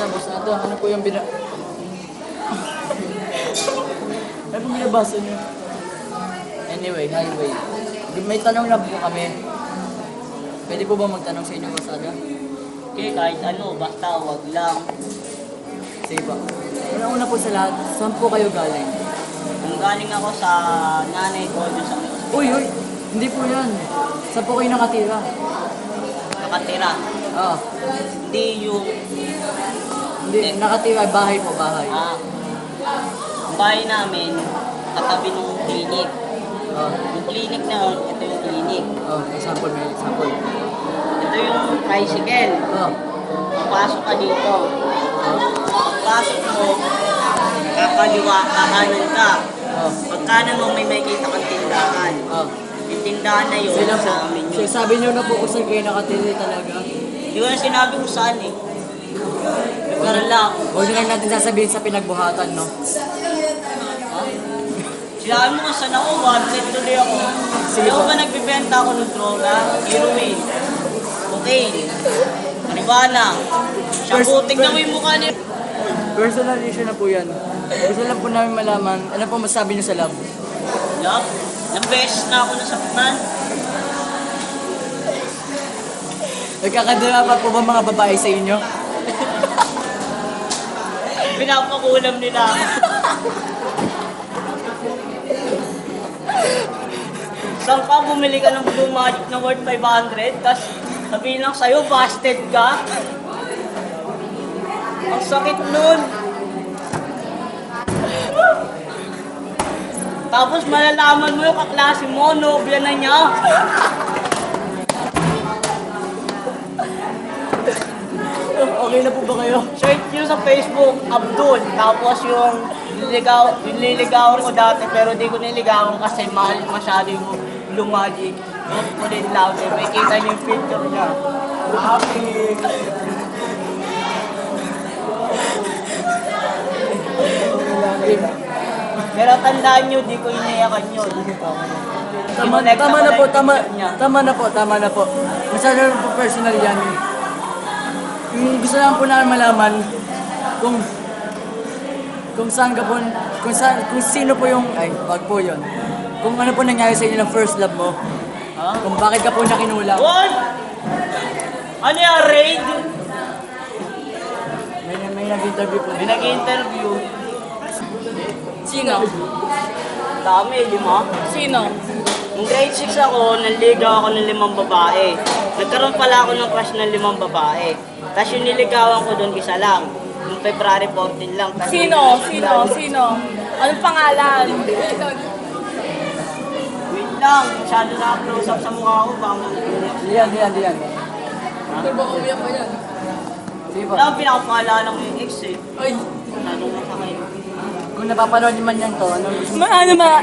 boss na to. Ano po yung ano po binabasa niyo? Anyway, highway. May tanong lang po kami. Pwede po ba magtanong sa inyo, boss Aga? Okay, kahit ano, basta wag lang. Sige po. Una po sa lahat, saan po kayo galing? Ang galing ako sa nanay ko doon sa Uy! Hindi po yan. Saan po kayo nakatira? nakatira. Ah, Hindi yung hindi. Nakatira, bahay po, bahay. ang bahay namin, katabi ng clinic. Ah, Yung clinic na yun, ito yung clinic. example, may example. Ito yung tricycle. Ah, Papasok ka dito. Pagpasok mo, kakaliwa, kakanan ka. Pagkanan mo, may makikita kang tindahan. Yung tindahan na yun, Sila po. sa amin So, yun. sabi niyo na po kung saan kayo nakatira talaga. Hindi ko na sinabi kung saan eh. Pero lang, Huwag na lang natin sasabihin sa pinagbuhatan, no? sinabi mo kung saan ako, wanted tuloy ako. Sige Hindi po. ba nagbibenta ako ng droga, heroin, cocaine, marijuana, shabuting na mo yung mukha niya. Personal issue na po yan. Gusto lang po namin malaman, ano po masabi niyo sa love? Love, ilang beses na ako nasaktan. Nagkakadala pa po ba mga babae sa inyo? Pinapakulam nila ako. Saan ka bumili ka ng Blue Magic na worth 500, tapos sabihin lang sa'yo, busted ka? Ang sakit nun. Tapos malalaman mo yung kaklase mo, nobya na niya. Okay na po ba kayo? Search nyo sa Facebook, Abdul. Tapos yung nililigawan ko dati, pero di ko niligawan kasi mahal masyado yung Blue Magic. Ulit lang, may kita niyo yung picture niya. Happy! Pero tandaan nyo, di ko iniyakan yun. Tama na po, tama na po. Masyado na po personal yan. Yung gusto lang po namin malaman kung saan ka po, kung sino po yung, wag po yun. Kung ano po nangyari sa inyo ng first love mo. Ha? Kung bakit ka po nakinulang. What? Ano yung raid? May nag-interview po. May nag-interview. Sino? Dami, 5. Sino? Nung grade 6 ako, nanligaw ako ng 5 babae. Nagkaroon pala ako ng crush ng 5 babae. Tapos yung niligawan ko doon, isa lang. Yung February 14 lang. Tas Sino? Anong pangalan? Wait lang, masyado na close up sa mukha ko. Baka mag-iyak. Diyan. Diba umiyak pa yan? Sige po. Wala, pinakapaalala ko yung ex eh. Ay, Masyadong masakit. Kung napapanood niyo man yan to, ano gusto ano ma